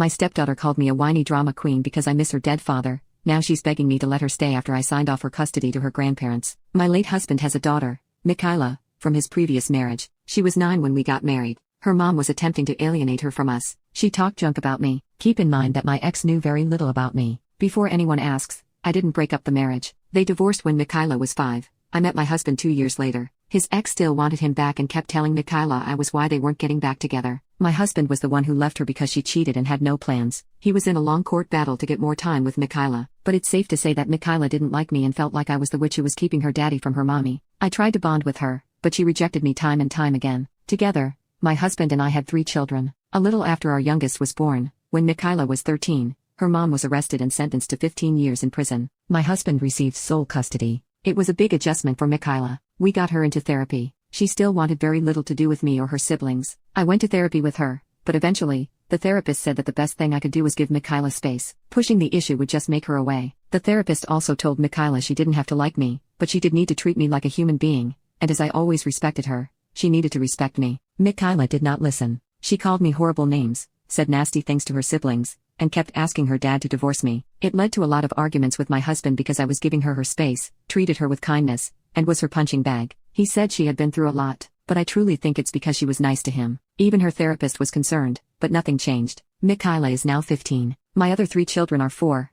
My stepdaughter called me a whiny drama queen because I miss her dead father. Now she's begging me to let her stay after I signed off her custody to her grandparents. My late husband has a daughter, Mikayla, from his previous marriage. She was 9 when we got married. Her mom was attempting to alienate her from us. She talked junk about me. Keep in mind that my ex knew very little about me. Before anyone asks, I didn't break up the marriage. They divorced when Mikayla was 5. I met my husband 2 years later. His ex still wanted him back and kept telling Mikayla I was why they weren't getting back together. My husband was the one who left her because she cheated and had no plans. He was in a long court battle to get more time with Mikayla, but it's safe to say that Mikayla didn't like me and felt like I was the witch who was keeping her daddy from her mommy. I tried to bond with her, but she rejected me time and time again. Together, my husband and I had 3 children. A little after our youngest was born, when Mikayla was 13, her mom was arrested and sentenced to 15 years in prison. My husband received sole custody. It was a big adjustment for Mikayla. We got her into therapy. She still wanted very little to do with me or her siblings. I went to therapy with her, but eventually, the therapist said that the best thing I could do was give Mikayla space. Pushing the issue would just make her away. The therapist also told Mikayla she didn't have to like me, but she did need to treat me like a human being, and as I always respected her, she needed to respect me. Mikayla did not listen. She called me horrible names, said nasty things to her siblings, and kept asking her dad to divorce me. It led to a lot of arguments with my husband because I was giving her space, treated her with kindness, and was her punching bag. He said she had been through a lot, but I truly think it's because she was nice to him. Even her therapist was concerned, but nothing changed. Mikayla is now 15. My other 3 children are 4,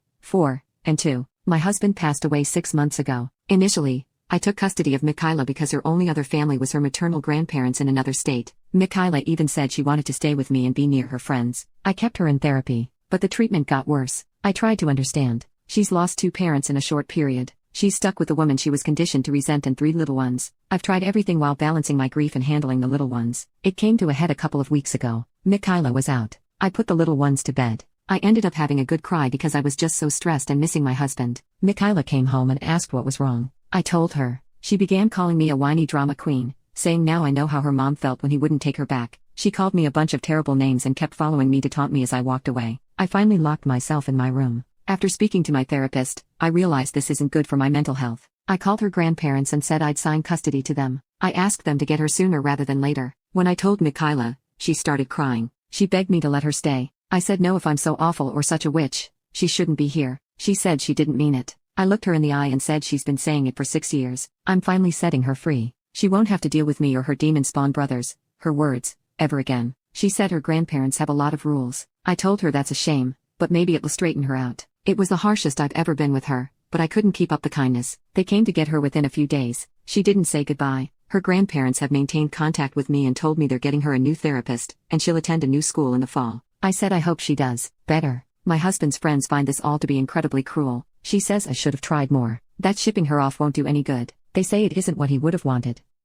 and 2. My husband passed away 6 months ago. Initially, I took custody of Mikayla because her only other family was her maternal grandparents in another state. Mikayla even said she wanted to stay with me and be near her friends. I kept her in therapy, but the treatment got worse. I tried to understand. She's lost 2 parents in a short period. She's stuck with the woman she was conditioned to resent and 3 little ones. I've tried everything while balancing my grief and handling the little ones. It came to a head a couple of weeks ago. Mikayla was out. I put the little ones to bed. I ended up having a good cry because I was just so stressed and missing my husband. Mikayla came home and asked what was wrong. I told her. She began calling me a whiny drama queen, saying now I know how her mom felt when he wouldn't take her back. She called me a bunch of terrible names and kept following me to taunt me as I walked away. I finally locked myself in my room. After speaking to my therapist, I realized this isn't good for my mental health. I called her grandparents and said I'd sign custody to them. I asked them to get her sooner rather than later. When I told Mikayla, she started crying. She begged me to let her stay. I said no, if I'm so awful or such a witch, she shouldn't be here. She said she didn't mean it. I looked her in the eye and said she's been saying it for 6 years. I'm finally setting her free. She won't have to deal with me or her demon spawn brothers, her words, ever again. She said her grandparents have a lot of rules. I told her that's a shame, but maybe it will straighten her out. It was the harshest I've ever been with her, but I couldn't keep up the kindness. They came to get her within a few days. She didn't say goodbye. Her grandparents have maintained contact with me and told me they're getting her a new therapist, and she'll attend a new school in the fall. I said I hope she does better. My husband's friends find this all to be incredibly cruel. She says I should have tried more. That shipping her off won't do any good. They say it isn't what he would have wanted.